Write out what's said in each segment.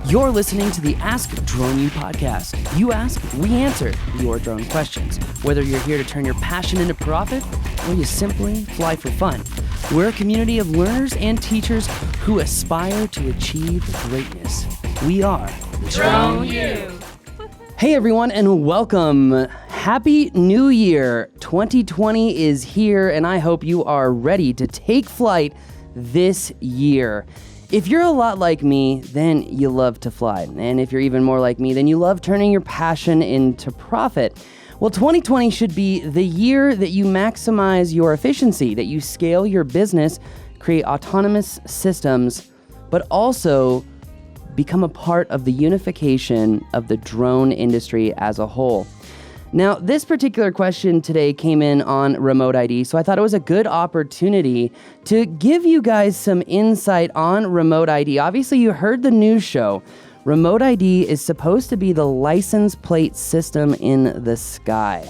You're listening to the Ask Drone U podcast. You ask, we answer your drone questions. Whether you're here to turn your passion into profit or you simply fly for fun, we're a community of learners and teachers who aspire to achieve greatness. We are Drone U. Hey everyone, and welcome. Happy New Year. 2020 is here, and I hope you are ready to take flight this year. If you're a lot like me, then you love to fly. And if you're even more like me, then you love turning your passion into profit. Well, 2020 should be the year that you maximize your efficiency, that you scale your business, create autonomous systems, but also become a part of the unification of the drone industry as a whole. Now, this particular question today came in on remote ID, so I thought it was a good opportunity to give you guys some insight on remote ID. Obviously, you heard the news show. Remote ID is supposed to be the license plate system in the sky.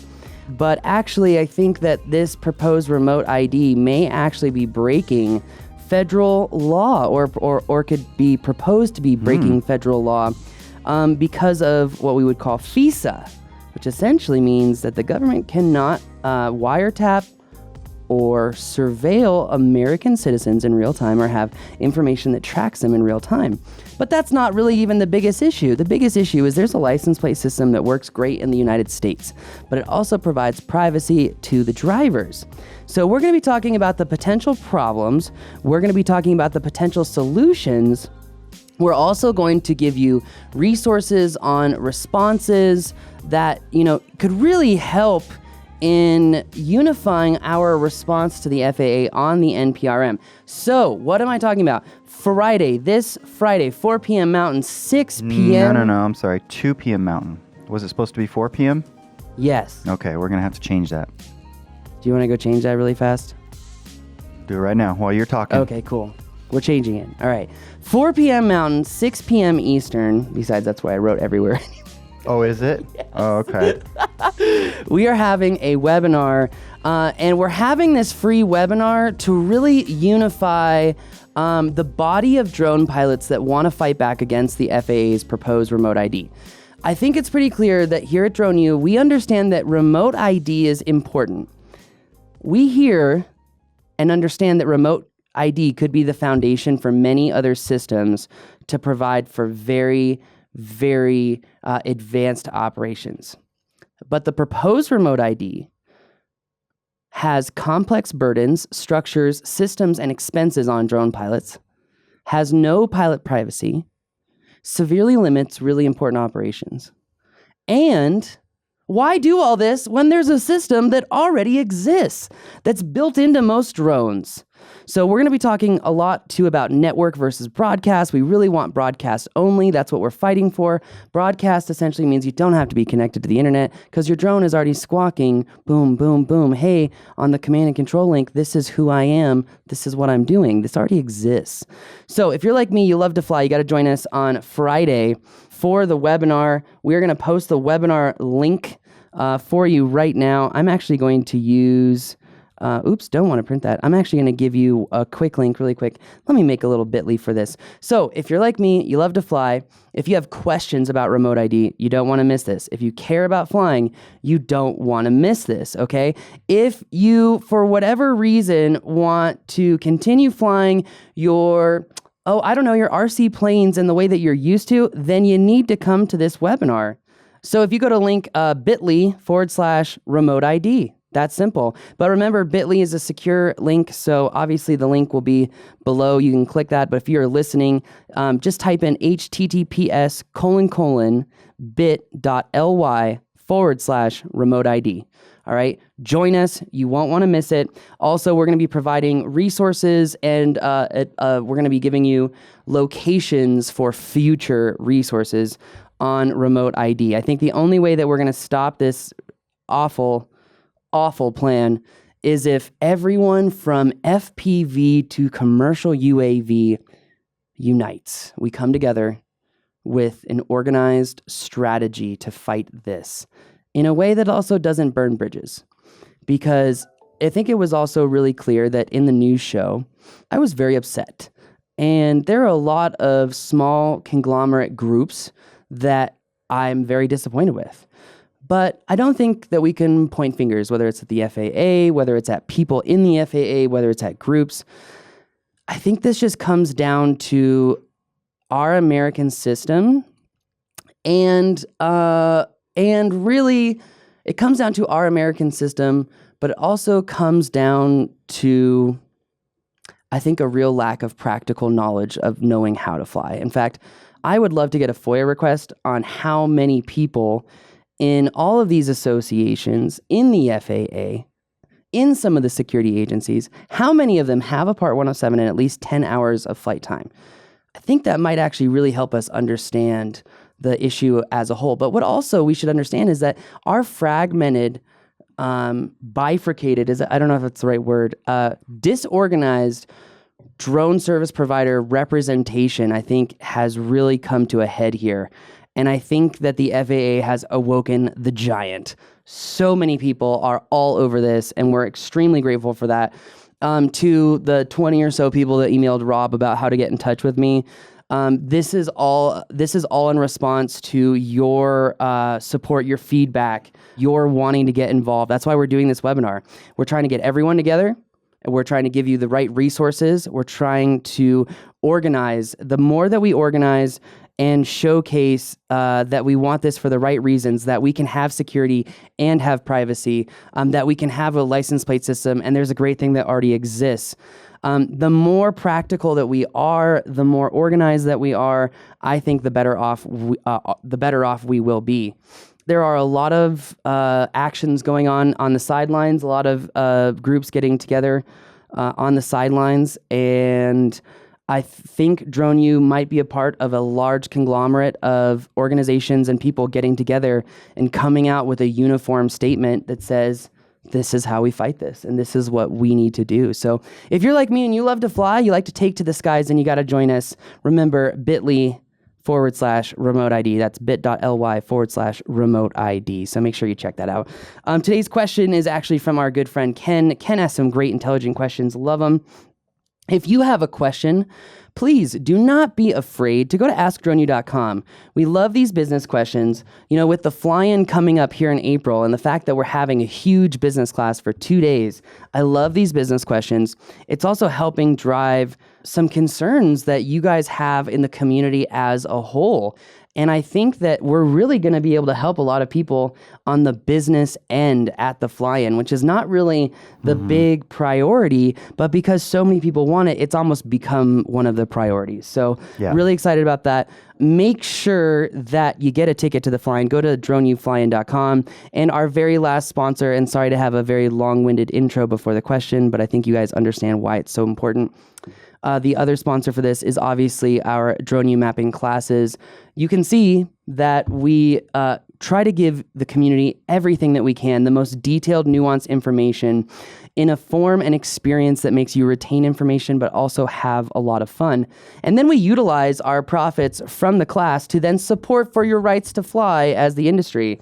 But actually, I think that this proposed remote ID may actually be breaking federal law or could be proposed to be breaking federal law because of what we would call FISA, which essentially means that the government cannot wiretap or surveil American citizens in real time or have information that tracks them in real time. But that's not really even the biggest issue. The biggest issue is there's a license plate system that works great in the United States, but it also provides privacy to the drivers. So we're going to be talking about the potential problems. We're going to be talking about the potential solutions. We're also going to give you resources on responses that, could really help in unifying our response to the FAA on the NPRM. So, what am I talking about? This Friday, 4 p.m. Mountain, 6 p.m. No, I'm sorry, 2 p.m. Mountain. Was it supposed to be 4 p.m.? Yes. Okay, we're going to have to change that. Do you want to go change that really fast? Do it right now while you're talking. Okay, cool. We're changing it. All right. 4 p.m. Mountain, 6 p.m. Eastern. Besides, that's why I wrote everywhere. Oh, is it? Yes. Oh, okay. We are having a webinar, and we're having this free webinar to really unify the body of drone pilots that want to fight back against the FAA's proposed remote ID. I think it's pretty clear that here at Drone U, we understand that remote ID is important. We hear and understand that remote ID could be the foundation for many other systems to provide for very, very advanced operations. But the proposed remote ID has complex burdens, structures, systems, and expenses on drone pilots, has no pilot privacy, severely limits really important operations. And why do all this when there's a system that already exists that's built into most drones? So we're going to be talking a lot too about network versus broadcast. We really want broadcast only. That's what we're fighting for. Broadcast essentially means you don't have to be connected to the internet because your drone is already squawking, boom, boom, boom. Hey, on the command and control link, this is who I am. This is what I'm doing. This already exists. So if you're like me, you love to fly, you got to join us on Friday for the webinar. We're going to post the webinar link for you right now. I'm actually going to use... don't want to print that. I'm actually going to give you a quick link really quick. Let me make a little bit.ly for this. So if you're like me, you love to fly. If you have questions about remote ID, you don't want to miss this. If you care about flying, you don't want to miss this, okay? If you, for whatever reason, want to continue flying your RC planes in the way that you're used to, then you need to come to this webinar. So if you go to link bit.ly/remote ID, that's simple. But remember, bit.ly is a secure link, so obviously the link will be below. You can click that, but if you're listening, just type in https://bit.ly/remote ID. All right, join us. You won't want to miss it. Also, we're going to be providing resources, and we're going to be giving you locations for future resources on remote ID. I think the only way that we're going to stop this awful plan is if everyone from FPV to commercial UAV unites. We come together with an organized strategy to fight this in a way that also doesn't burn bridges. Because I think it was also really clear that in the news show, I was very upset And there are a lot of small conglomerate groups that I'm very disappointed with. But I don't think that we can point fingers, whether it's at the FAA, whether it's at people in the FAA, whether it's at groups. I think this just comes down to our American system, and really, it comes down to our American system, but it also comes down to, I think, a real lack of practical knowledge of knowing how to fly. In fact, I would love to get a FOIA request on how many people in all of these associations, in the FAA, in some of the security agencies, how many of them have a Part 107 and at least 10 hours of flight time? I think that might actually really help us understand the issue as a whole. But what also we should understand is that our fragmented, bifurcated, I don't know if that's the right word, disorganized drone service provider representation, I think, has really come to a head here. And I think that the FAA has awoken the giant. So many people are all over this, and we're extremely grateful for that. To the 20 or so people that emailed Rob about how to get in touch with me, this is all in response to your support, your feedback, your wanting to get involved. That's why we're doing this webinar. We're trying to get everyone together. We're trying to give you the right resources. We're trying to organize. The more that we organize and showcase that we want this for the right reasons, that we can have security and have privacy, that we can have a license plate system, and there's a great thing that already exists. The more practical that we are, the more organized that we are, I think the better off we will be. There are a lot of actions going on the sidelines, a lot of groups getting together on the sidelines, and I think DroneU might be a part of a large conglomerate of organizations and people getting together and coming out with a uniform statement that says, this is how we fight this, and this is what we need to do. So if you're like me and you love to fly, you like to take to the skies, then you got to join us. Remember, bit.ly/remote ID. That's bit.ly/remote ID. So make sure you check that out. Today's question is actually from our good friend Ken. Ken has some great intelligent questions. Love them. If you have a question, please do not be afraid to go to AskDroneU.com. We love these business questions. You know, with the fly-in coming up here in April and the fact that we're having a huge business class for 2 days, I love these business questions. It's also helping drive some concerns that you guys have in the community as a whole. And I think that we're really going to be able to help a lot of people on the business end at the fly-in, which is not really the big priority, but because so many people want it, it's almost become one of the priorities. So really excited about that. Make sure that you get a ticket to the fly-in. Go to droneuflyin.com. And our very last sponsor, and sorry to have a very long-winded intro before the question, but I think you guys understand why it's so important. The other sponsor for this is obviously our DroneU mapping classes. You can see that we try to give the community everything that we can, the most detailed, nuanced information in a form and experience that makes you retain information, but also have a lot of fun. And then we utilize our profits from the class to then support for your rights to fly as the industry.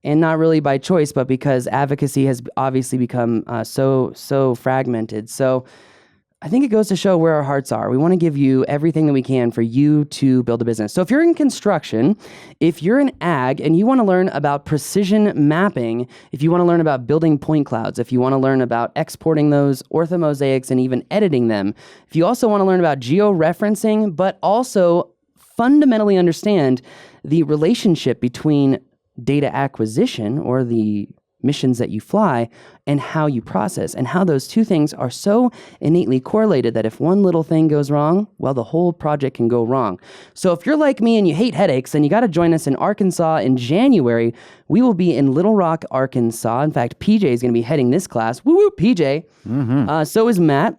And not really by choice, but because advocacy has obviously become so fragmented. So I think it goes to show where our hearts are. We want to give you everything that we can for you to build a business. So if you're in construction, if you're in ag and you want to learn about precision mapping, if you want to learn about building point clouds, if you want to learn about exporting those orthomosaics and even editing them, if you also want to learn about georeferencing, but also fundamentally understand the relationship between data acquisition or the missions that you fly and how you process, and how those two things are so innately correlated that if one little thing goes wrong, well, the whole project can go wrong. So if you're like me and you hate headaches, then you got to join us in Arkansas in January. We will be in Little Rock, Arkansas. In fact, PJ is going to be heading this class. Woo woo, PJ. So is Matt.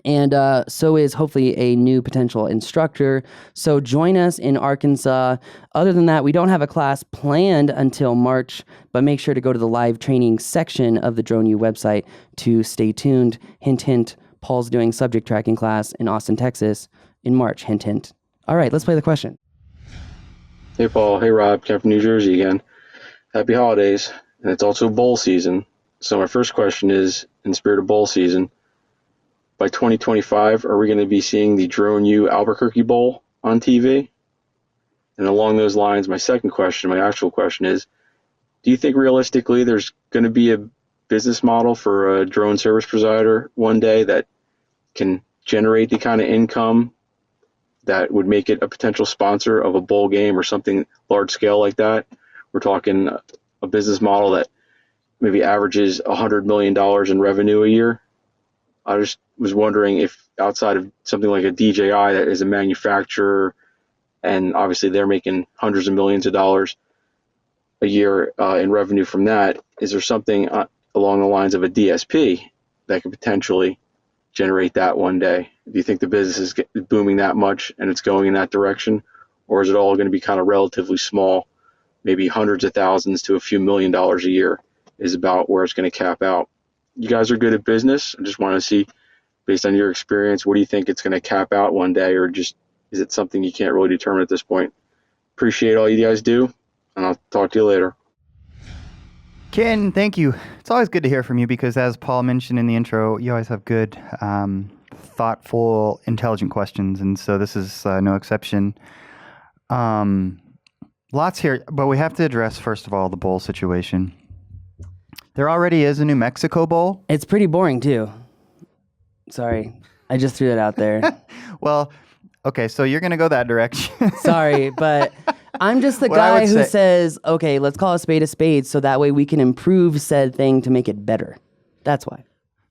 And so is hopefully a new potential instructor. So join us in Arkansas. Other than that, we don't have a class planned until March, but make sure to go to the live training section of the DroneU website to stay tuned. Hint, hint, Paul's doing subject tracking class in Austin, Texas in March. Hint, hint. All right, let's play the question. Hey, Paul. Hey, Rob. Ken from New Jersey again. Happy holidays. And it's also bowl season. So my first question is, in the spirit of bowl season, by 2025, are we going to be seeing the Drone U Albuquerque Bowl on TV? And along those lines, my actual question is, do you think realistically there's going to be a business model for a drone service provider one day that can generate the kind of income that would make it a potential sponsor of a bowl game or something large scale like that? We're talking a business model that maybe averages $100 million in revenue a year. I just was wondering if outside of something like a DJI that is a manufacturer, and obviously they're making hundreds of millions of dollars a year in revenue from that, is there something along the lines of a DSP that could potentially generate that one day? Do you think the business is booming that much and it's going in that direction? Or is it all going to be kind of relatively small, maybe hundreds of thousands to a few $1,000,000 a year is about where it's going to cap out? You guys are good at business. I just want to see, based on your experience, what do you think it's going to cap out one day, or just is it something you can't really determine at this point? Appreciate all you guys do, and I'll talk to you later. Ken, thank you. It's always good to hear from you because, as Paul mentioned in the intro, you always have good, thoughtful, intelligent questions, and so this is no exception. Lots here, but we have to address, first of all, the bowl situation. There already is a New Mexico Bowl. It's pretty boring, too. Sorry. I just threw that out there. Well, okay, so you're going to go that direction. Sorry, but I'm just the What I guy would who say- says, okay, let's call a spade so that way we can improve said thing to make it better. That's why.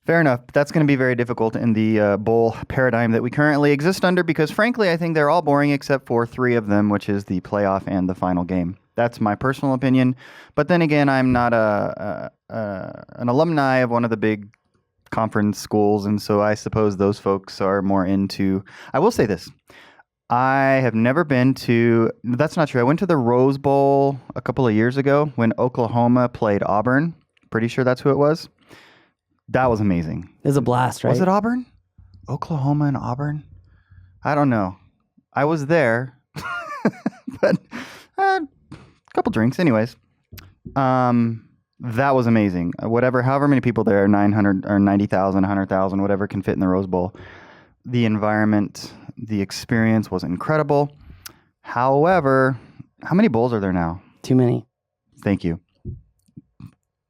Fair enough. That's going to be very difficult in the bowl paradigm that we currently exist under because, frankly, I think they're all boring except for three of them, which is the playoff and the final game. That's my personal opinion. But then again, I'm not an alumni of one of the big conference schools, and so I suppose those folks are more into... I will say this. I have never been to... That's not true. I went to the Rose Bowl a couple of years ago when Oklahoma played Auburn. Pretty sure that's who it was. That was amazing. It was a blast, right? Was it Auburn? Oklahoma and Auburn? I don't know. I was there, but a couple drinks. Anyways, that was amazing. However many people there, 900 or 90,000, 100,000, whatever can fit in the Rose Bowl. The environment, the experience was incredible. However, how many bowls are there now? Too many. Thank you.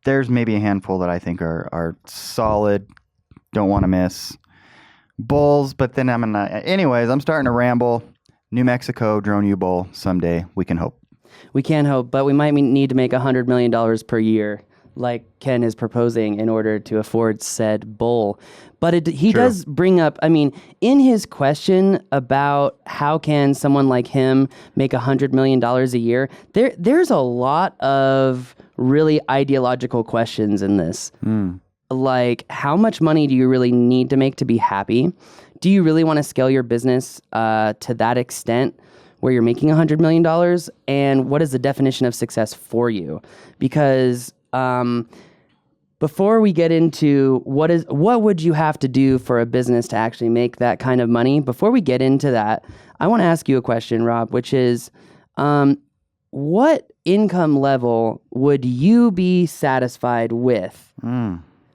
There's maybe a handful that I think are solid, don't want to miss bowls, but then anyways, I'm starting to ramble. New Mexico Drone U Bowl someday, we can hope. We can hope, but we might need to make $100 million per year, like Ken is proposing, in order to afford said bowl. But he True. does bring up, in his question about how can someone like him make $100 million a year, there's a lot of really ideological questions in this. Like, how much money do you really need to make to be happy? Do you really want to scale your business to that extent where you're making $100 million? And what is the definition of success for you? Because before we get into what would you have to do for a business to actually make that kind of money, before we get into that, I want to ask you a question, Rob, which is, what income level would you be satisfied with?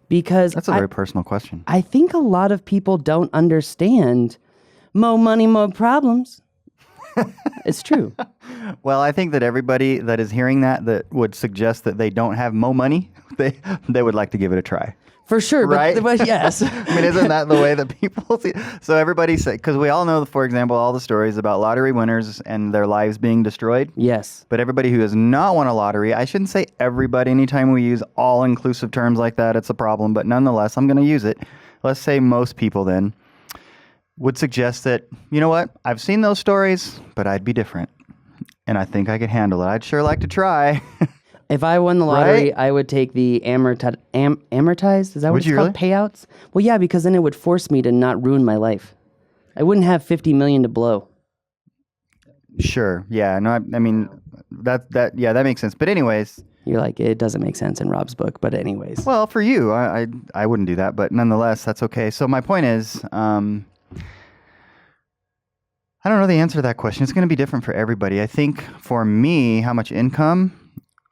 Because That's a very personal question. I think a lot of people don't understand more money, more problems. It's true. Well, I think that everybody that is hearing that would suggest that they don't have mo money, they would like to give it a try. For sure, Right? but yes. Isn't that the way that people see? So everybody say, because we all know, for example, all the stories about lottery winners and their lives being destroyed. Yes. But everybody who has not won a lottery, I shouldn't say everybody. Anytime we use all-inclusive terms like that, it's a problem. But nonetheless, I'm going to use it. Let's say most people then would suggest that, you know what? I've seen those stories, but I'd be different. And I think I could handle it. I'd sure like to try. If I won the lottery, Right? I would take the amortized. Is that what Would it's you called? Payouts? Well, yeah, because then it would force me to not ruin my life. I wouldn't have $50 million to blow. Sure. Yeah. No, I mean, that makes sense. But anyways, You're like, it doesn't make sense in Rob's book, but anyways. well, for you, I wouldn't do that, but nonetheless, that's okay. So my point is, I don't know the answer to that question. It's going to be different for everybody. I think for me, how much income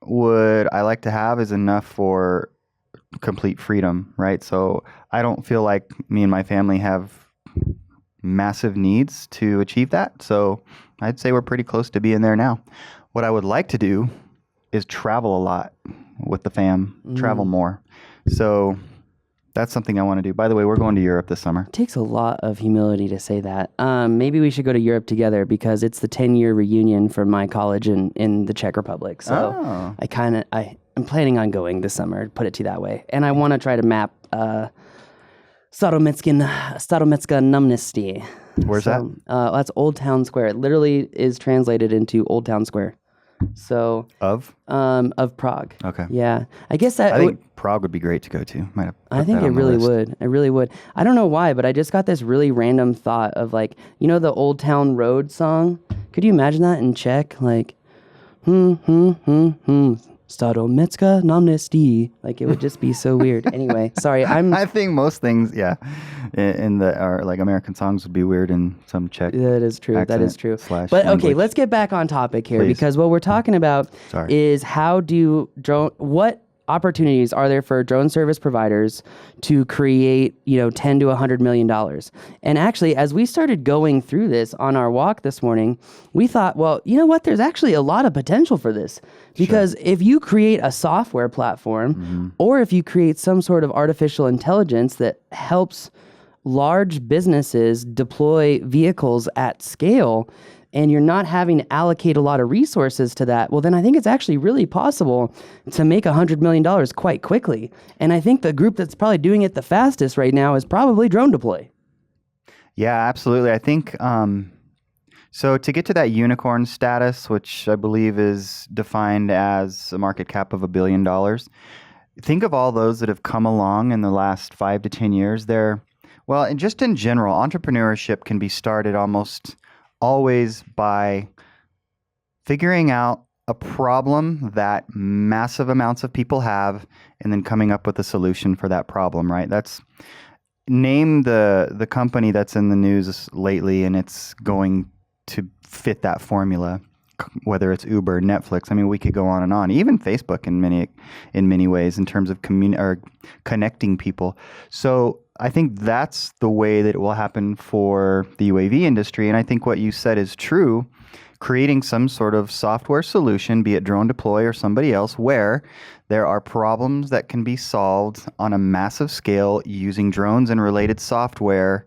would I like to have is enough for complete freedom, right? So I don't feel like me and my family have massive needs to achieve that. So I'd say we're pretty close to being there now. What I would like to do is travel a lot with the fam, travel more. So that's something I want to do. By the way, we're going to Europe this summer. It takes a lot of humility to say that. Maybe we should go to Europe together because it's the 10-year reunion for my college in the Czech Republic. So I'm planning on going this summer, put it to you that way. And I want to try to map Starometská náměstí. Where's that? That's Old Town Square. It literally is translated into Old Town Square. So Of Prague. Okay. Yeah, I guess I think Prague would be great to go to. I think it really would. It really would. I don't know why, but I just got this really random thought of like, you know, the Old Town Road song. Could you imagine that in Czech? Like, Starometská náměstí. Like it would just be so weird. Anyway, sorry. I think most things, in like American songs would be weird in some Czech. That is true. That is true. / But language. okay, let's get back on topic here Please. because what we're talking about Sorry. is what opportunities are there for drone service providers to create, $10 to $100 million? And actually, as we started going through this on our walk this morning, we thought, well, you know what? There's actually a lot of potential for this because if you create a software platform or if you create some sort of artificial intelligence that helps large businesses deploy vehicles at scale, and you're not having to allocate a lot of resources to that, well, then I think it's actually really possible to make $100 million quite quickly. And I think the group that's probably doing it the fastest right now is probably Drone Deploy. Yeah, absolutely. I think, so to get to that unicorn status, which I believe is defined as a market cap of $1 billion, think of all those that have come along in the last 5 to 10 years. And just in general, entrepreneurship can be started almost always by figuring out a problem that massive amounts of people have and then coming up with a solution for that problem, right? Name the company that's in the news lately and it's going to fit that formula, whether it's Uber, Netflix. I mean, we could go on and on. Even Facebook in many ways in terms of connecting people. So I think that's the way that it will happen for the UAV industry. And I think what you said is true. Creating some sort of software solution, be it Drone Deploy or somebody else, where there are problems that can be solved on a massive scale using drones and related software,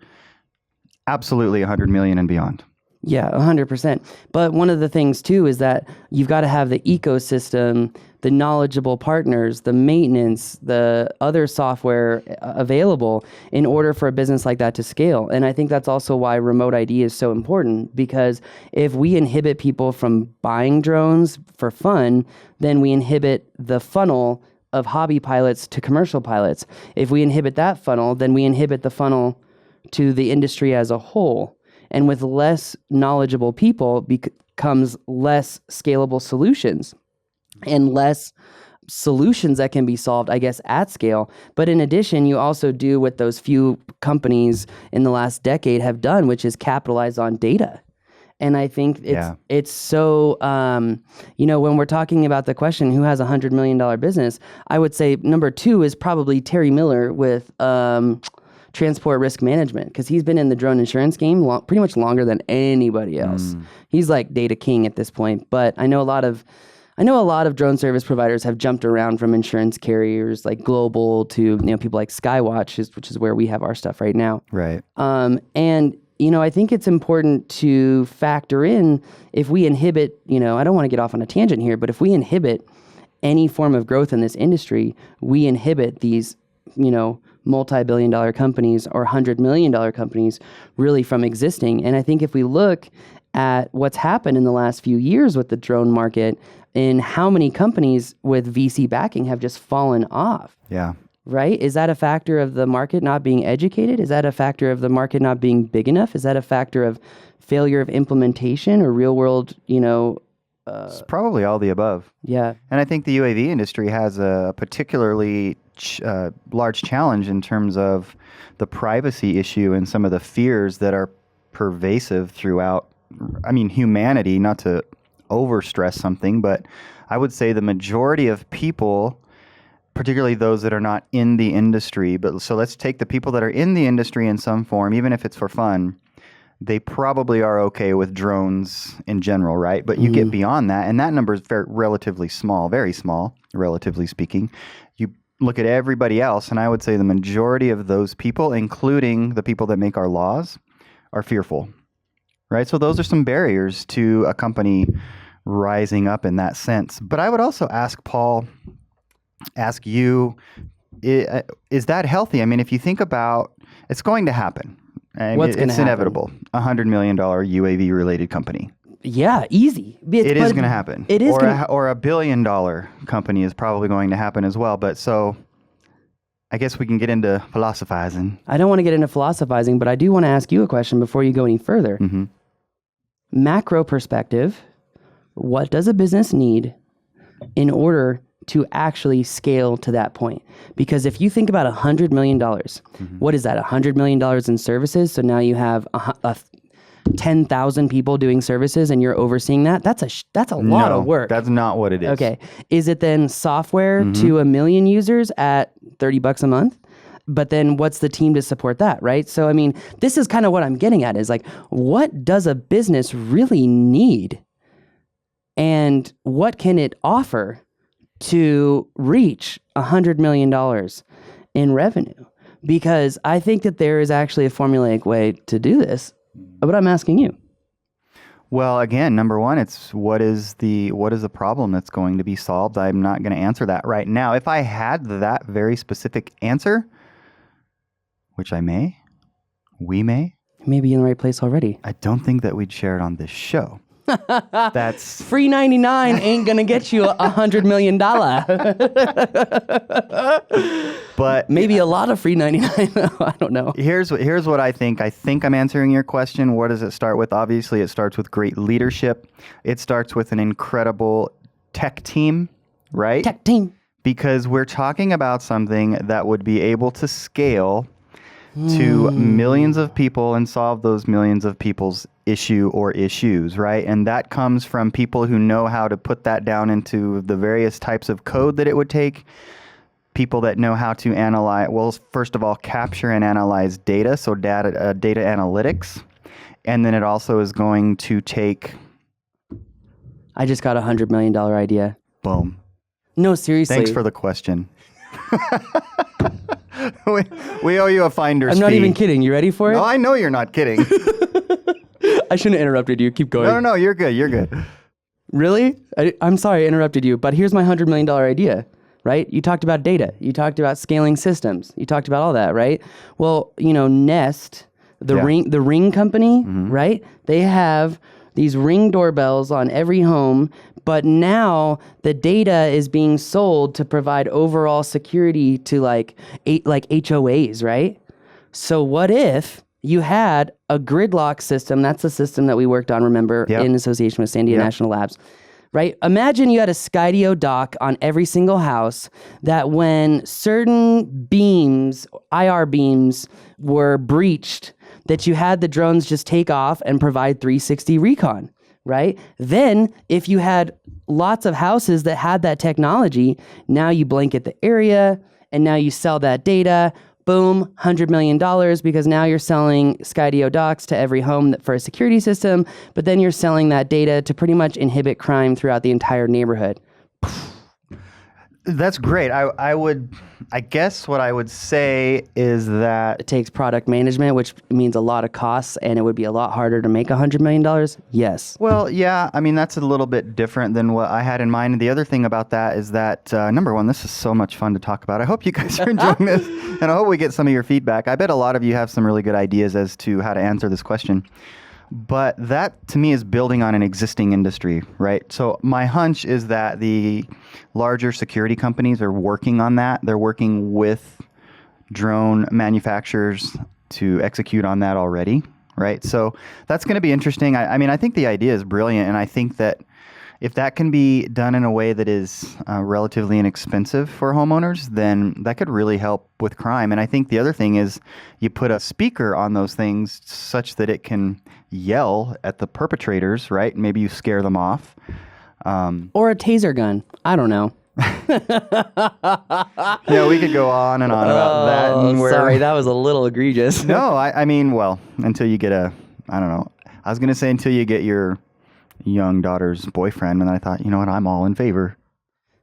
absolutely 100 million and beyond. Yeah, 100%. But one of the things too is that you've got to have the ecosystem, the knowledgeable partners, the maintenance, the other software available in order for a business like that to scale. And I think that's also why remote ID is so important, because if we inhibit people from buying drones for fun, then we inhibit the funnel of hobby pilots to commercial pilots. If we inhibit that funnel, then we inhibit the funnel to the industry as a whole. And with less knowledgeable people becomes less scalable solutions and less solutions that can be solved, I guess, at scale. But in addition, you also do what those few companies in the last decade have done, which is capitalize on data. And I think it's so, when we're talking about the question, who has $100 million business, I would say number 2 is probably Terry Miller with transport risk management, because he's been in the drone insurance game pretty much longer than anybody else. He's like data king at this point. But I know a lot of drone service providers have jumped around from insurance carriers like Global to people like Skywatch, which is where we have our stuff right now. Right. And I think it's important to factor in, if we inhibit, I don't want to get off on a tangent here, but if we inhibit any form of growth in this industry, we inhibit these multi-billion-dollar companies or $100 million companies really from existing. And I think if we look at what's happened in the last few years with the drone market and how many companies with VC backing have just fallen off. Yeah. Right? Is that a factor of the market not being educated? Is that a factor of the market not being big enough? Is that a factor of failure of implementation or real world, it's probably all the above. Yeah. And I think the UAV industry has a particularly large challenge in terms of the privacy issue and some of the fears that are pervasive throughout, humanity, not to overstress something, but I would say the majority of people particularly those that are not in the industry. But so let's take the people that are in the industry in some form, even if it's for fun. They probably are okay with drones in general, right? But you get beyond that, and that number is relatively small, very small, relatively speaking. You look at everybody else, and I would say the majority of those people, including the people that make our laws, are fearful, right? So those are some barriers to a company rising up in that sense. But I would also ask you, is that healthy? I mean, if you think about, it's going to happen. What's going to happen? It's inevitable. $100 million UAV-related company. Yeah, easy. It is going to happen. It is or $1 billion company is probably going to happen as well. But so I guess we can get into philosophizing. I don't want to get into philosophizing, but I do want to ask you a question before you go any further. Mm-hmm. Macro perspective, what does a business need in order to actually scale to that point? Because if you think about $100 million, what is that? $100 million in services. So now you have 10,000 people doing services and you're overseeing that. That's a lot of work. That's not what it is. Okay. Is it then software to 1 million users at $30 a month? But then what's the team to support that, right? So, I mean, this is kind of what I'm getting at is like, what does a business really need? And what can it offer to reach $100 million in revenue? Because I think that there is actually a formulaic way to do this, but I'm asking you. Well, again, number one, it's what is the problem that's going to be solved? I'm not going to answer that right now. If I had that very specific answer, which we may. Maybe in the right place already. I don't think that we'd share it on this show. That's free 99 ain't gonna get you $100 million. But maybe a lot of free 99. I don't know. Here's what I think. I think I'm answering your question. What does it start with? Obviously, it starts with great leadership. It starts with an incredible tech team, right? Tech team. Because we're talking about something that would be able to scale to millions of people and solve those millions of people's issues, right? And that comes from people who know how to put that down into the various types of code that it would take, people that know how to analyze, well, first of all, capture and analyze data, so data analytics. And then it also is going to take... I just got $100 million idea. Boom. No, seriously. Thanks for the question. we owe you a finder's fee. I'm not even kidding. You ready for it? No, I know you're not kidding. I shouldn't have interrupted you. Keep going. No, you're good. You're good. Really? I'm sorry I interrupted you, but here's my $100 million idea, right? You talked about data. You talked about scaling systems. You talked about all that, right? Well, Nest, the Ring company, right? They have these Ring doorbells on every home, but now the data is being sold to provide overall security to like HOAs, right? So what if you had a gridlock system? That's the system that we worked on, remember, in association with Sandia National Labs, right? Imagine you had a Skydio dock on every single house that when certain beams, IR beams, were breached, that you had the drones just take off and provide 360 recon, right? Then if you had lots of houses that had that technology, now you blanket the area and now you sell that data. Boom, $100 million, because now you're selling Skydio docks to every home for a security system, but then you're selling that data to pretty much inhibit crime throughout the entire neighborhood. That's great. I guess what I would say is that it takes product management, which means a lot of costs, and it would be a lot harder to make $100 million. Yes. Well, yeah. I mean, that's a little bit different than what I had in mind. And the other thing about that is that, number one, this is so much fun to talk about. I hope you guys are enjoying this, and I hope we get some of your feedback. I bet a lot of you have some really good ideas as to how to answer this question. But that, to me, is building on an existing industry, right? So my hunch is that the larger security companies are working on that. They're working with drone manufacturers to execute on that already, right? So that's going to be interesting. I mean, I think the idea is brilliant, and I think that if that can be done in a way that is relatively inexpensive for homeowners, then that could really help with crime. And I think the other thing is you put a speaker on those things such that it can yell at the perpetrators, right? Maybe you scare them off. Or a taser gun. I don't know. Yeah, we could go on and on about that. And Sorry, that was a little egregious. No, I mean, well, until you get I don't know. I was going to say until you get your young daughter's boyfriend, and I thought, you know what, I'm all in favor.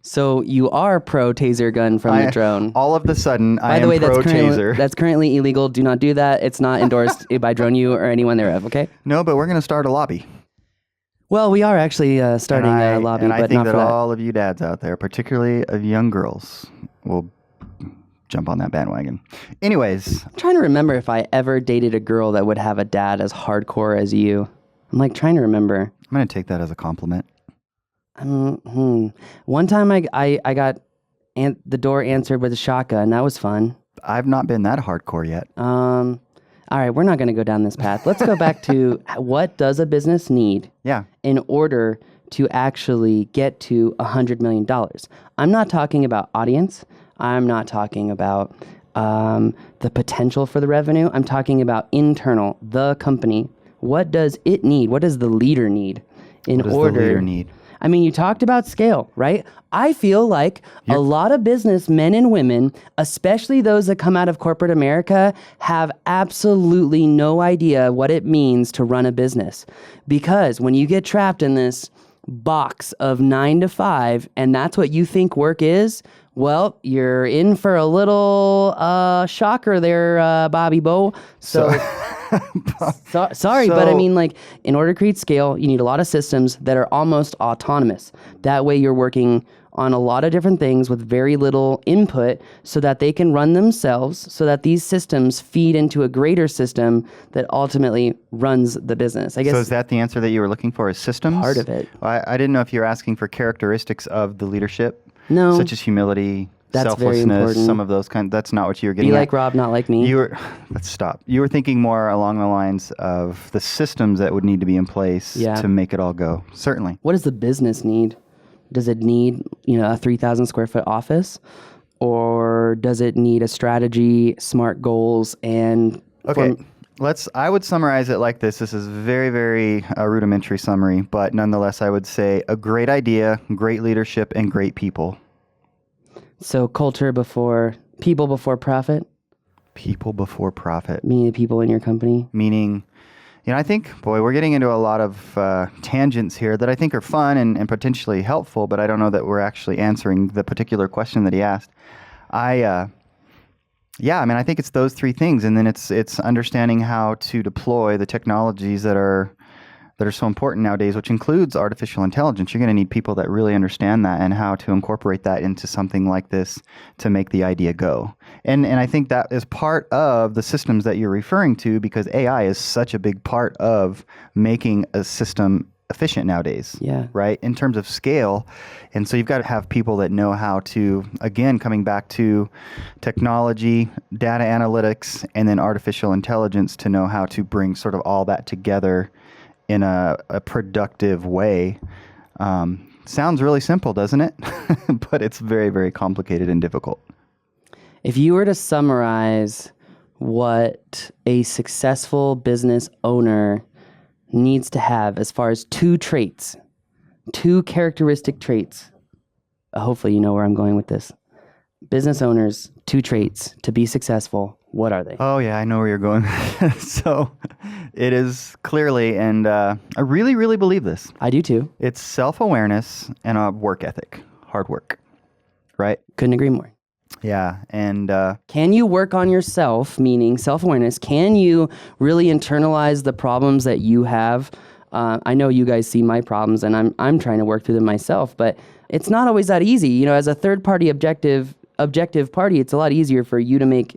So you are pro taser gun from the drone. All of the sudden, I am By the way, pro taser. that's currently illegal. Do not do that. It's not endorsed by Drone U or anyone thereof, okay? No, but we're going to start a lobby. Well, we are actually starting a lobby, and I but think not that for that. all of you dads out there, particularly of young girls, will jump on that bandwagon. Anyways. I'm trying to remember if I ever dated a girl that would have a dad as hardcore as you. I'm like trying to remember. I'm going to take that as a compliment. One time I got the door answered with a shotgun. That was fun. I've not been that hardcore yet. All right, we're not going to go down this path. Let's go back to what does a business need in order to actually get to $100 million? I'm not talking about audience. I'm not talking about the potential for the revenue. I'm talking about internal, the company. What does it need? What does the leader need in order? What does the leader need? I mean, you talked about scale, right? I feel like a lot of business men and women, especially those that come out of corporate America, have absolutely no idea what it means to run a business. Because when you get trapped in this box of 9 to 5, and that's what you think work is, well, you're in for a little shocker there, Bobby Bo. Sorry, but I mean, like, in order to create scale, you need a lot of systems that are almost autonomous. That way you're working on a lot of different things with very little input so that they can run themselves, so that these systems feed into a greater system that ultimately runs the business. I guess. So is that the answer that you were looking for, is systems? Part of it. I didn't know if you were asking for characteristics of the leadership. No. Such as humility, That's very selflessness, important. some of those that's not what you were getting Be at. like Rob, not like me. Let's stop. You were thinking more along the lines of the systems that would need to be in place to make it all go. Certainly. What does the business need? Does it need, a 3,000 square foot office? Or does it need a strategy, smart goals, and... Okay. I would summarize it like this. This is very, very rudimentary summary, but nonetheless, I would say a great idea, great leadership, and great people. So culture before, people before profit? People before profit. Meaning the people in your company? Meaning, I think, we're getting into a lot of tangents here that I think are fun and potentially helpful, but I don't know that we're actually answering the particular question that he asked. I think it's those three things, and then it's understanding how to deploy the technologies that are so important nowadays, which includes artificial intelligence. You're going to need people that really understand that and how to incorporate that into something like this to make the idea go. And I think that is part of the systems that you're referring to, because AI is such a big part of making a system efficient nowadays, right? In terms of scale. And so you've got to have people that know how to, again, coming back to technology, data analytics, and then artificial intelligence, to know how to bring sort of all that together in a productive way. Sounds really simple, doesn't it? But it's very, very complicated and difficult. If you were to summarize what a successful business owner needs to have as far as two characteristic traits. Hopefully you know where I'm going with this. Business owners, 2 traits to be successful. What are they? Oh yeah, I know where you're going. So it is clearly, and I really, really believe this. I do too. It's self-awareness and a work ethic, hard work, right? Couldn't agree more. Yeah, and can you work on yourself, meaning self-awareness? Can you really internalize the problems that you have? I know you guys see my problems, and I'm trying to work through them myself, but it's not always that easy. As a third-party objective party, it's a lot easier for you to make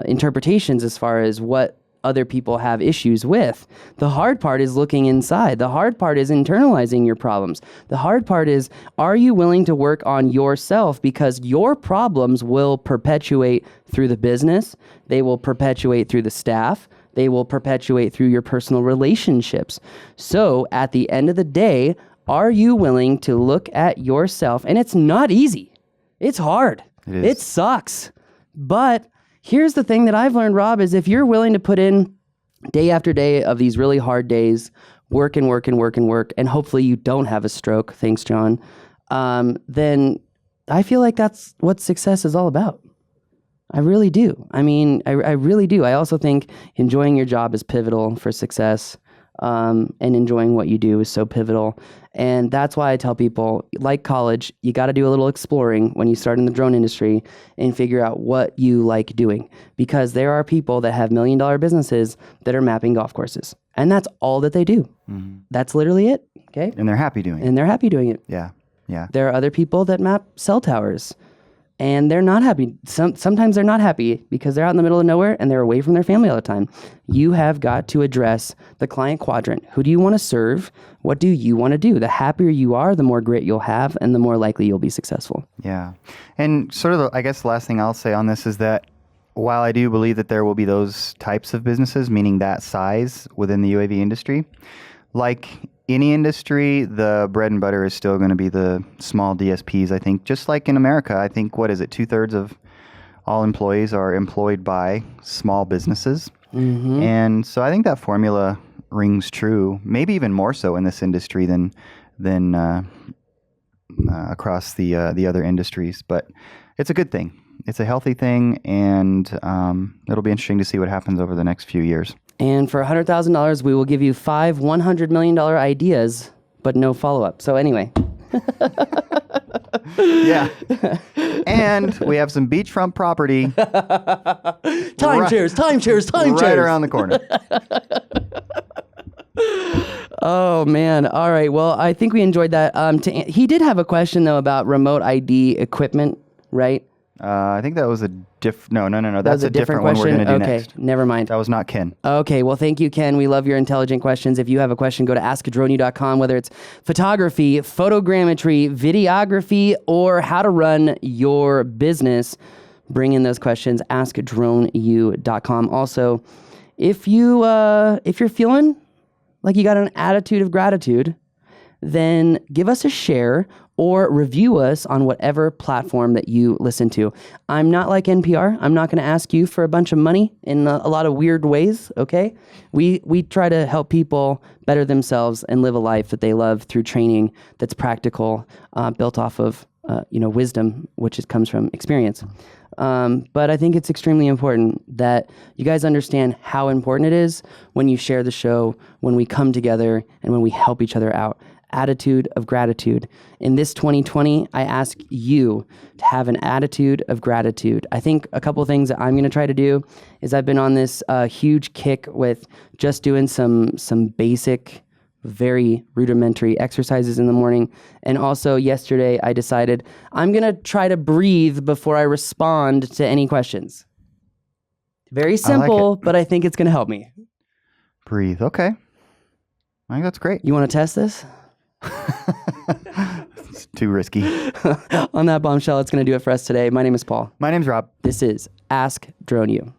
interpretations as far as what other people have issues with. The hard part is looking inside. The hard part is internalizing your problems. The hard part is, are you willing to work on yourself? Because your problems will perpetuate through the business. They will perpetuate through the staff. They will perpetuate through your personal relationships. So at the end of the day, are you willing to look at yourself? And it's not easy. It's hard. It sucks. But here's the thing that I've learned, Rob, is if you're willing to put in day after day of these really hard days, work and work and work and work, and hopefully you don't have a stroke, thanks, John, then I feel like that's what success is all about. I really do. I mean, I really do. I also think enjoying your job is pivotal for success, and enjoying what you do is so pivotal. And that's why I tell people, like college, you got to do a little exploring when you start in the drone industry and figure out what you like doing. Because there are people that have $1 million businesses that are mapping golf courses. And that's all that they do. Mm-hmm. That's literally it. Okay. And they're happy doing it. And they're happy doing it. Yeah. Yeah. There are other people that map cell towers. And they're not happy. Sometimes they're not happy because they're out in the middle of nowhere and they're away from their family all the time. You have got to address the client quadrant. Who do you want to serve? What do you want to do? The happier you are, the more grit you'll have and the more likely you'll be successful. Yeah. And sort of, I guess the last thing I'll say on this is that while I do believe that there will be those types of businesses, meaning that size within the UAV industry, like any industry, the bread and butter is still going to be the small DSPs, I think. Just like in America, I think, 2/3 of all employees are employed by small businesses. Mm-hmm. And so I think that formula rings true, maybe even more so in this industry than across the other industries. But it's a good thing. It's a healthy thing, and it'll be interesting to see what happens over the next few years. And for $100,000, we will give you 5 $100 million ideas, but no follow-up. So anyway. Yeah. And we have some beachfront property. Time chairs. Right around the corner. Oh, man. All right. Well, I think we enjoyed that. He did have a question, though, about remote ID equipment, right? I think that was a No. That's a different one question. we're going to do okay, next. Never mind. That was not Ken. Okay, well, thank you, Ken. We love your intelligent questions. If you have a question, go to askdroneyou.com, whether it's photography, photogrammetry, videography, or how to run your business. Bring in those questions, askdroneyou.com. Also, if you're feeling like you got an attitude of gratitude, then give us a share or review us on whatever platform that you listen to. I'm not like NPR. I'm not going to ask you for a bunch of money in a lot of weird ways, okay? We try to help people better themselves and live a life that they love through training that's practical, built off of wisdom, which comes from experience. But I think it's extremely important that you guys understand how important it is when you share the show, when we come together, and when we help each other out. Attitude of gratitude. In this 2020, I ask you to have an attitude of gratitude. I think a couple of things that I'm going to try to do is I've been on this huge kick with just doing some basic, very rudimentary exercises in the morning. And also yesterday, I decided I'm going to try to breathe before I respond to any questions. Very simple, but I think it's going to help me. Breathe. Okay. I think that's great. You want to test this? It's too risky. On that bombshell, it's going to do it for us today. My name is Paul. My name's Rob. This is Ask Drone You.